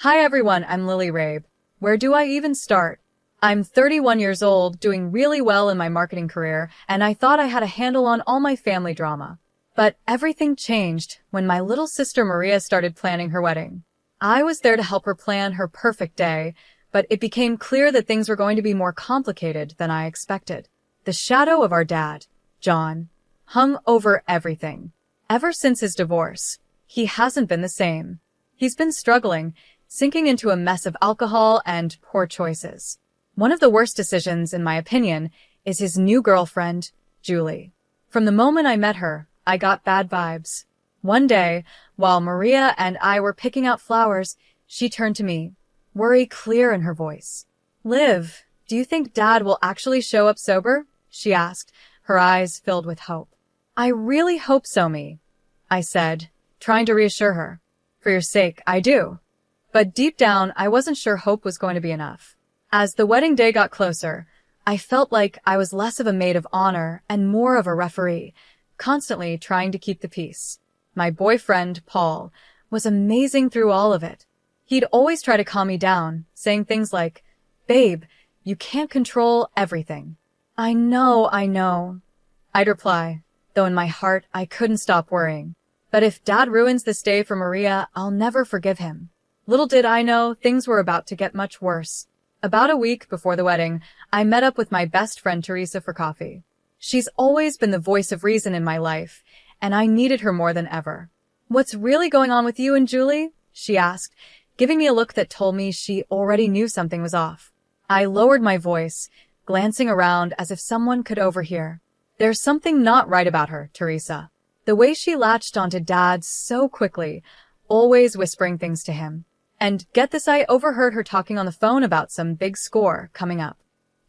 Hi everyone, I'm Lily Rabe. Where do I even start? I'm 31 years old, doing really well in my marketing career, and I thought I had a handle on all my family drama. But everything changed when my little sister Maria started planning her wedding. I was there to help her plan her perfect day, but it became clear that things were going to be more complicated than I expected. The shadow of our dad, John, hung over everything. Ever since his divorce, he hasn't been the same. He's been struggling, sinking into a mess of alcohol and poor choices. One of the worst decisions, in my opinion, is his new girlfriend, Julie. From the moment I met her, I got bad vibes. One day, while Maria and I were picking out flowers, she turned to me, worry clear in her voice. "Liv, do you think Dad will actually show up sober?" she asked, her eyes filled with hope. "I really hope so, me," I said, trying to reassure her. "For your sake, I do." But deep down, I wasn't sure hope was going to be enough. As the wedding day got closer, I felt like I was less of a maid of honor and more of a referee, constantly trying to keep the peace. My boyfriend, Paul, was amazing through all of it. He'd always try to calm me down, saying things like, "Babe, you can't control everything." I know. I'd reply, though in my heart I couldn't stop worrying. But if Dad ruins this day for Maria, I'll never forgive him. Little did I know, things were about to get much worse. About a week before the wedding, I met up with my best friend Teresa for coffee. She's always been the voice of reason in my life, and I needed her more than ever. "What's really going on with you and Julie?" she asked, giving me a look that told me she already knew something was off. I lowered my voice, glancing around as if someone could overhear. "There's something not right about her, Teresa." The way she latched onto Dad so quickly, always whispering things to him. And get this, I overheard her talking on the phone about some big score coming up.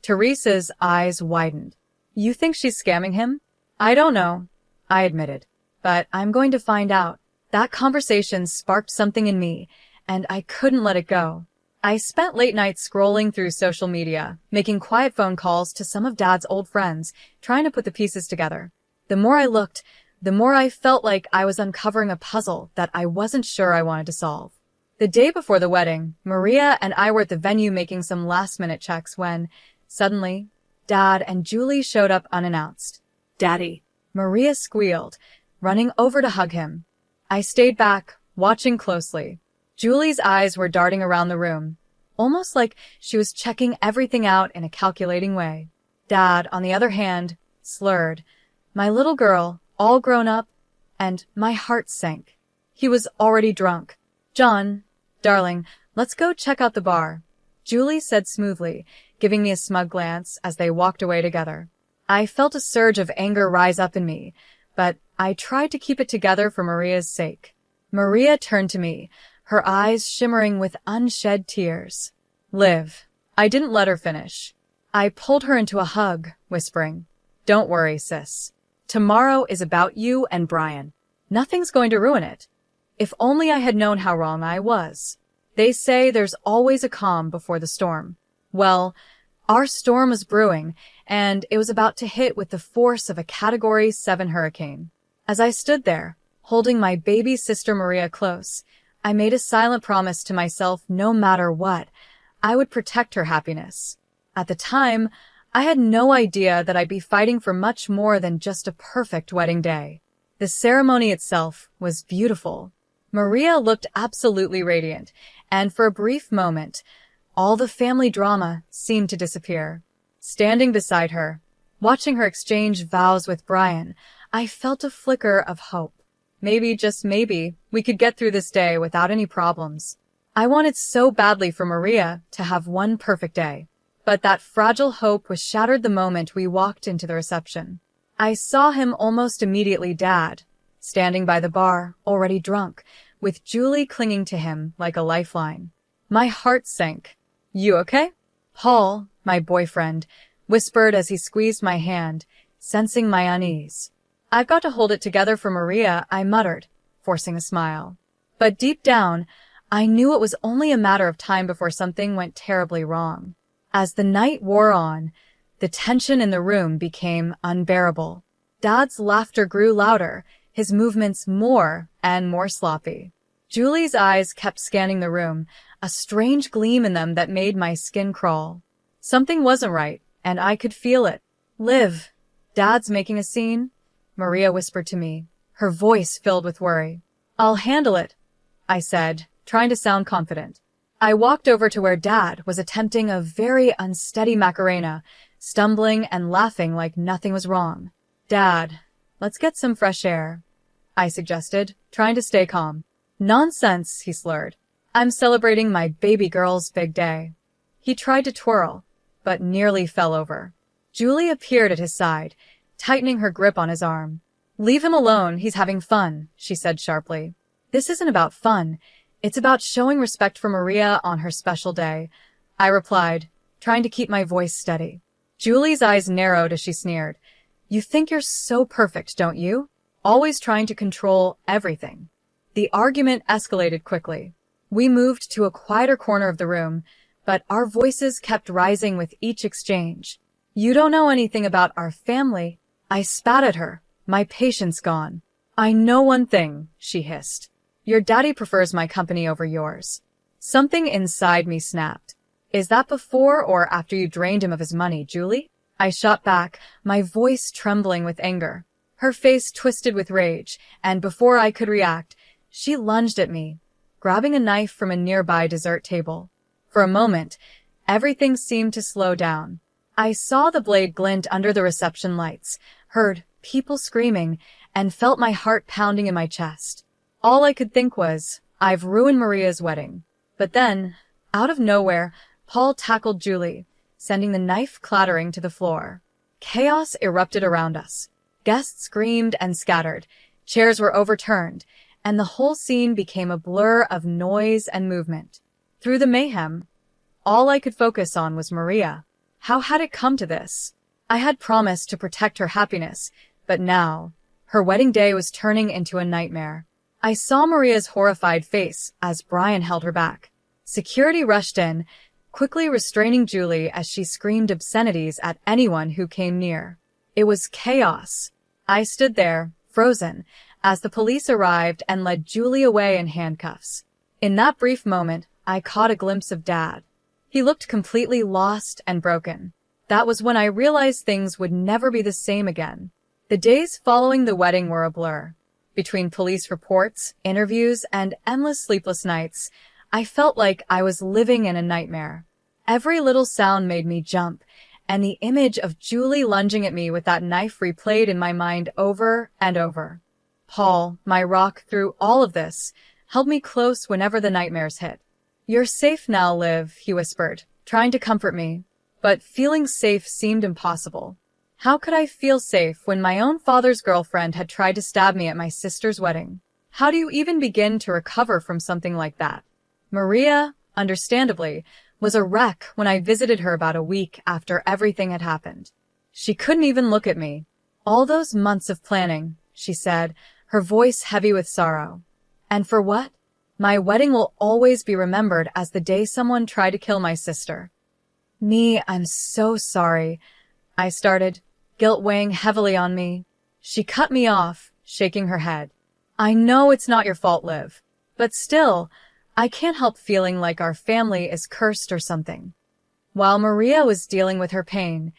Teresa's eyes widened. "You think she's scamming him?" "I don't know," I admitted. "But I'm going to find out." That conversation sparked something in me, and I couldn't let it go. I spent late nights scrolling through social media, making quiet phone calls to some of Dad's old friends, trying to put the pieces together. The more I looked, the more I felt like I was uncovering a puzzle that I wasn't sure I wanted to solve. The day before the wedding, Maria and I were at the venue making some last-minute checks when, suddenly, Dad and Julie showed up unannounced. "Daddy," Maria squealed, running over to hug him. I stayed back, watching closely. Julie's eyes were darting around the room, almost like she was checking everything out in a calculating way. Dad, on the other hand, slurred, "My little girl, all grown up," and my heart sank. He was already drunk. "John, darling, let's go check out the bar," Julie said smoothly, giving me a smug glance as they walked away together. I felt a surge of anger rise up in me, but I tried to keep it together for Maria's sake. Maria turned to me, her eyes shimmering with unshed tears. "Liv." I didn't let her finish. I pulled her into a hug, whispering, "Don't worry, sis. Tomorrow is about you and Brian. Nothing's going to ruin it." If only I had known how wrong I was. They say there's always a calm before the storm. Well, our storm was brewing, and it was about to hit with the force of a Category 7 hurricane. As I stood there, holding my baby sister Maria close, I made a silent promise to myself no matter what, I would protect her happiness. At the time, I had no idea that I'd be fighting for much more than just a perfect wedding day. The ceremony itself was beautiful. Maria looked absolutely radiant, and for a brief moment, all the family drama seemed to disappear. Standing beside her, watching her exchange vows with Brian, I felt a flicker of hope. Maybe, just maybe, we could get through this day without any problems. I wanted so badly for Maria to have one perfect day. But that fragile hope was shattered the moment we walked into the reception. I saw him almost immediately, Dad, standing by the bar, already drunk, with Julie clinging to him like a lifeline. My heart sank. "You okay?" Paul, my boyfriend, whispered as he squeezed my hand, sensing my unease. "I've got to hold it together for Maria," I muttered, forcing a smile. But deep down, I knew it was only a matter of time before something went terribly wrong. As the night wore on, the tension in the room became unbearable. Dad's laughter grew louder, his movements more and more sloppy. Julie's eyes kept scanning the room, a strange gleam in them that made my skin crawl. Something wasn't right, and I could feel it. Liv, Dad's making a scene? Maria whispered to me, her voice filled with worry. I'll handle it, I said, trying to sound confident. I walked over to where Dad was attempting a very unsteady Macarena, stumbling and laughing like nothing was wrong. Dad, let's get some fresh air, I suggested, trying to stay calm. Nonsense, he slurred. I'm celebrating my baby girl's big day. He tried to twirl, but nearly fell over. Julie appeared at his side, tightening her grip on his arm. Leave him alone, he's having fun, she said sharply. This isn't about fun. It's about showing respect for Maria on her special day, I replied, trying to keep my voice steady. Julie's eyes narrowed as she sneered. You think you're so perfect, don't you? Always trying to control everything. The argument escalated quickly. We moved to a quieter corner of the room, but our voices kept rising with each exchange. You don't know anything about our family. I spat at her, my patience gone. I know one thing, she hissed. Your daddy prefers my company over yours. Something inside me snapped. Is that before or after you drained him of his money, Julie? I shot back, my voice trembling with anger. Her face twisted with rage, and before I could react, she lunged at me, grabbing a knife from a nearby dessert table. For a moment, everything seemed to slow down. I saw the blade glint under the reception lights, heard people screaming, and felt my heart pounding in my chest. All I could think was, I've ruined Maria's wedding. But then, out of nowhere, Paul tackled Julie, sending the knife clattering to the floor. Chaos erupted around us. Guests screamed and scattered, chairs were overturned, and the whole scene became a blur of noise and movement. Through the mayhem, all I could focus on was Maria. How had it come to this? I had promised to protect her happiness, but now, her wedding day was turning into a nightmare. I saw Maria's horrified face as Brian held her back. Security rushed in, quickly restraining Julie as she screamed obscenities at anyone who came near. It was chaos. I stood there, frozen, as the police arrived and led Julie away in handcuffs. In that brief moment, I caught a glimpse of Dad. He looked completely lost and broken. That was when I realized things would never be the same again. The days following the wedding were a blur. Between police reports, interviews, and endless sleepless nights, I felt like I was living in a nightmare. Every little sound made me jump, and the image of Julie lunging at me with that knife replayed in my mind over and over. Paul, my rock through all of this, held me close whenever the nightmares hit. You're safe now, Liv, he whispered, trying to comfort me. But feeling safe seemed impossible. How could I feel safe when my own father's girlfriend had tried to stab me at my sister's wedding? How do you even begin to recover from something like that? Maria, understandably, was a wreck when I visited her about a week after everything had happened. She couldn't even look at me. All those months of planning, she said, her voice heavy with sorrow. And for what? My wedding will always be remembered as the day someone tried to kill my sister. I'm so sorry, I started, guilt weighing heavily on me. She cut me off, shaking her head. I know it's not your fault, Liv. But still, I can't help feeling like our family is cursed or something. While Maria was dealing with her pain,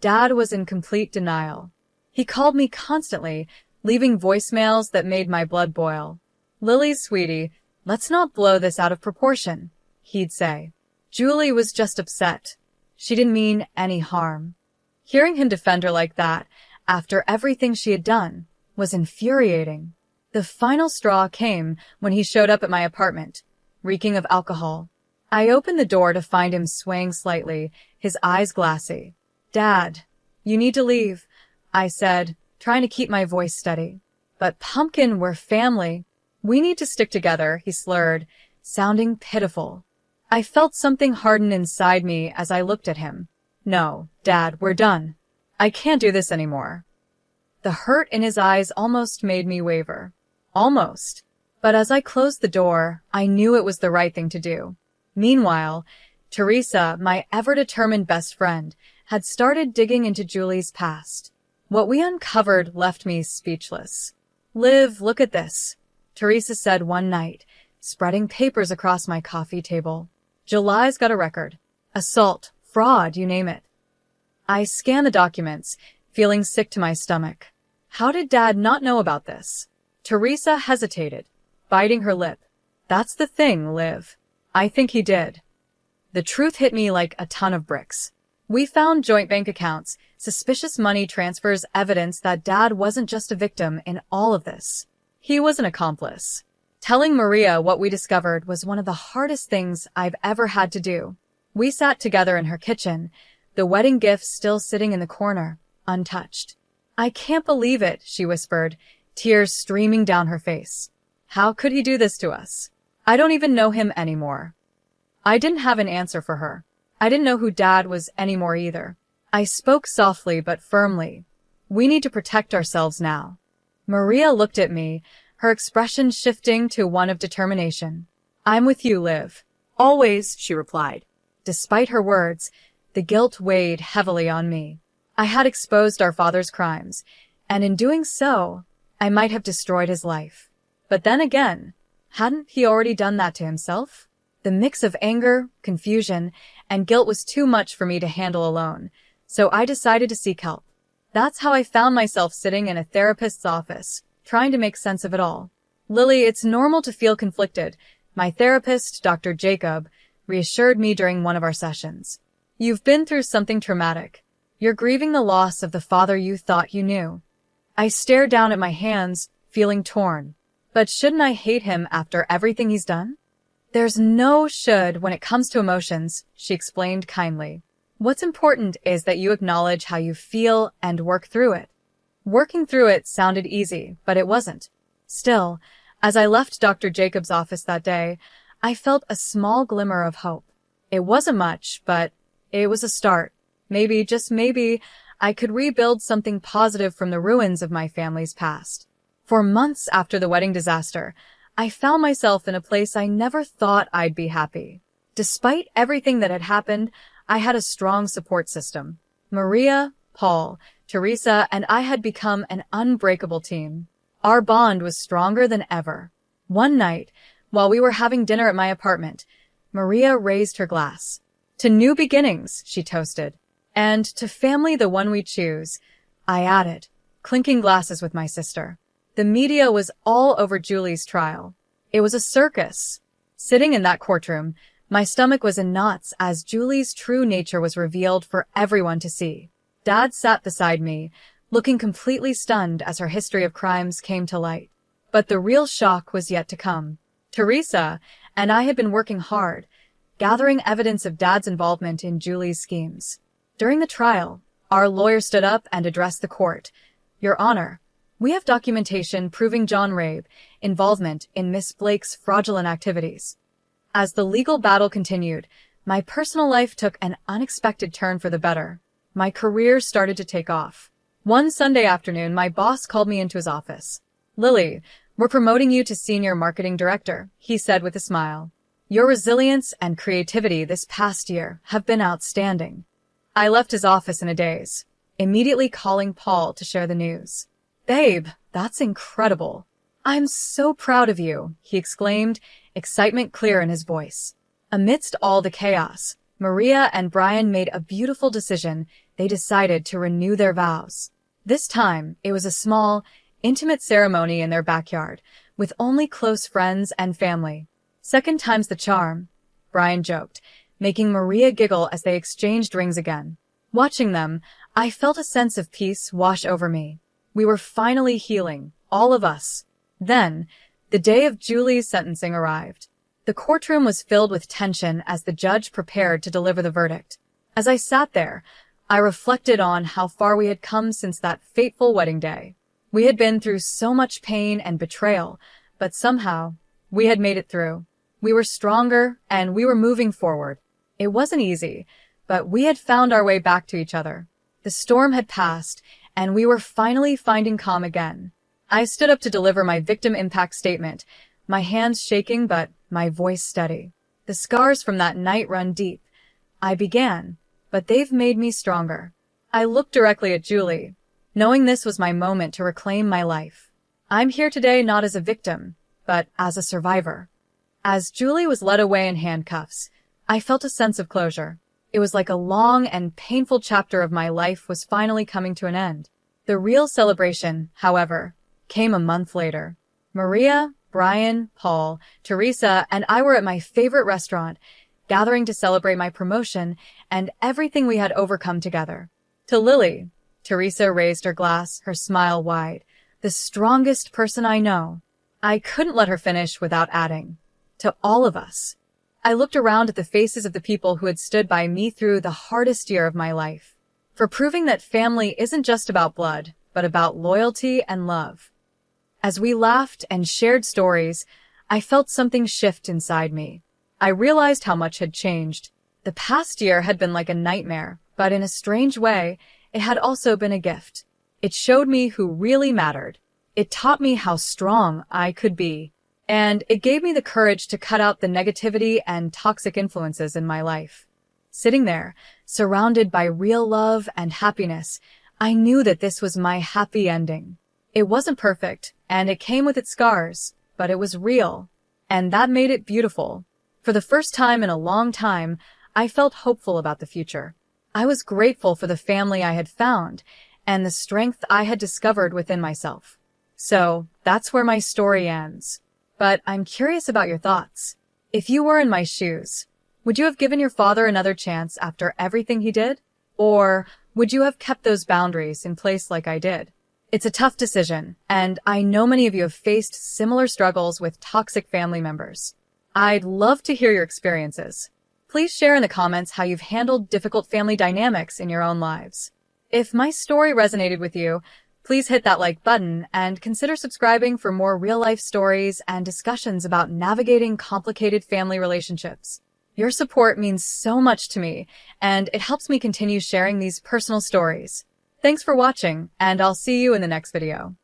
Dad was in complete denial. He called me constantly, leaving voicemails that made my blood boil. Lily, sweetie, let's not blow this out of proportion, he'd say. Julie was just upset. She didn't mean any harm. Hearing him defend her like that, after everything she had done, was infuriating. The final straw came when he showed up at my apartment, reeking of alcohol. I opened the door to find him swaying slightly, his eyes glassy. Dad, you need to leave, I said, trying to keep my voice steady. But Pumpkin, we're family. We need to stick together, he slurred, sounding pitiful. I felt something harden inside me as I looked at him. No, Dad, we're done. I can't do this anymore. The hurt in his eyes almost made me waver. Almost. But as I closed the door, I knew it was the right thing to do. Meanwhile, Teresa, my ever-determined best friend, had started digging into Julie's past. What we uncovered left me speechless. Liv, look at this, Teresa said one night, spreading papers across my coffee table. July's got a record. Assault, fraud, you name it. I scanned the documents, feeling sick to my stomach. How did Dad not know about this? Teresa hesitated, biting her lip. That's the thing, Liv. I think he did. The truth hit me like a ton of bricks. We found joint bank accounts, suspicious money transfers, evidence that Dad wasn't just a victim in all of this. He was an accomplice. Telling Maria what we discovered was one of the hardest things I've ever had to do. We sat together in her kitchen, the wedding gifts still sitting in the corner, untouched. I can't believe it, she whispered, tears streaming down her face. How could he do this to us? I don't even know him anymore. I didn't have an answer for her. I didn't know who Dad was anymore either. I spoke softly but firmly. We need to protect ourselves now. Maria looked at me, her expression shifting to one of determination. I'm with you, Liv. Always, she replied. Despite her words, the guilt weighed heavily on me. I had exposed our father's crimes, and in doing so, I might have destroyed his life. But then again, hadn't he already done that to himself? The mix of anger, confusion, and guilt was too much for me to handle alone, so I decided to seek help. That's how I found myself sitting in a therapist's office, trying to make sense of it all. Lily, it's normal to feel conflicted. My therapist, Dr. Jacob, reassured me during one of our sessions. You've been through something traumatic. You're grieving the loss of the father you thought you knew. I stared down at my hands, feeling torn. But shouldn't I hate him after everything he's done? There's no should when it comes to emotions, she explained kindly. What's important is that you acknowledge how you feel and work through it. Working through it sounded easy, but it wasn't. Still, as I left Dr. Jacob's office that day, I felt a small glimmer of hope. It wasn't much, but it was a start. Maybe, just maybe, I could rebuild something positive from the ruins of my family's past. For months after the wedding disaster, I found myself in a place I never thought I'd be happy. Despite everything that had happened, I had a strong support system. Maria, Paul, Teresa, and I had become an unbreakable team. Our bond was stronger than ever. One night, while we were having dinner at my apartment, Maria raised her glass. To new beginnings, she toasted. And to family, the one we choose, I added, clinking glasses with my sister. The media was all over Julie's trial. It was a circus. Sitting in that courtroom, my stomach was in knots as Julie's true nature was revealed for everyone to see. Dad sat beside me, looking completely stunned as her history of crimes came to light. But the real shock was yet to come. Teresa and I had been working hard, gathering evidence of Dad's involvement in Julie's schemes. During the trial, our lawyer stood up and addressed the court. Your Honor, we have documentation proving John Rabe involvement in Miss Blake's fraudulent activities. As the legal battle continued, my personal life took an unexpected turn for the better. My career started to take off. One Sunday afternoon, my boss called me into his office. Lily, we're promoting you to Senior Marketing Director, he said with a smile. Your resilience and creativity this past year have been outstanding. I left his office in a daze, immediately calling Paul to share the news. Babe, that's incredible. I'm so proud of you, he exclaimed, excitement clear in his voice. Amidst all the chaos, Maria and Brian made a beautiful decision. They decided to renew their vows. This time, it was a small, intimate ceremony in their backyard, with only close friends and family. Second time's the charm, Brian joked, making Maria giggle as they exchanged rings again. Watching them, I felt a sense of peace wash over me. We were finally healing, all of us. Then, the day of Julie's sentencing arrived. The courtroom was filled with tension as the judge prepared to deliver the verdict. As I sat there, I reflected on how far we had come since that fateful wedding day. We had been through so much pain and betrayal, but somehow, we had made it through. We were stronger, and we were moving forward. It wasn't easy, but we had found our way back to each other. The storm had passed, and we were finally finding calm again. I stood up to deliver my victim impact statement, my hands shaking but my voice steady. The scars from that night run deep. I began, but they've made me stronger. I looked directly at Julie, knowing this was my moment to reclaim my life. I'm here today not as a victim, but as a survivor. As Julie was led away in handcuffs, I felt a sense of closure. It was like a long and painful chapter of my life was finally coming to an end. The real celebration, however, came a month later. Maria, Brian, Paul, Teresa, and I were at my favorite restaurant, gathering to celebrate my promotion and everything we had overcome together. To Lily, Teresa raised her glass, her smile wide. The strongest person I know. I couldn't let her finish without adding. To all of us. I looked around at the faces of the people who had stood by me through the hardest year of my life. For proving that family isn't just about blood, but about loyalty and love. As we laughed and shared stories, I felt something shift inside me. I realized how much had changed. The past year had been like a nightmare, but in a strange way, it had also been a gift. It showed me who really mattered. It taught me how strong I could be. And it gave me the courage to cut out the negativity and toxic influences in my life. Sitting there, surrounded by real love and happiness, I knew that this was my happy ending. It wasn't perfect, and it came with its scars, but it was real. And that made it beautiful. For the first time in a long time, I felt hopeful about the future. I was grateful for the family I had found, and the strength I had discovered within myself. So, that's where my story ends. But I'm curious about your thoughts. If you were in my shoes, would you have given your father another chance after everything he did? Or would you have kept those boundaries in place like I did? It's a tough decision, and I know many of you have faced similar struggles with toxic family members. I'd love to hear your experiences. Please share in the comments how you've handled difficult family dynamics in your own lives. If my story resonated with you, please hit that like button and consider subscribing for more real-life stories and discussions about navigating complicated family relationships. Your support means so much to me, and it helps me continue sharing these personal stories. Thanks for watching, and I'll see you in the next video.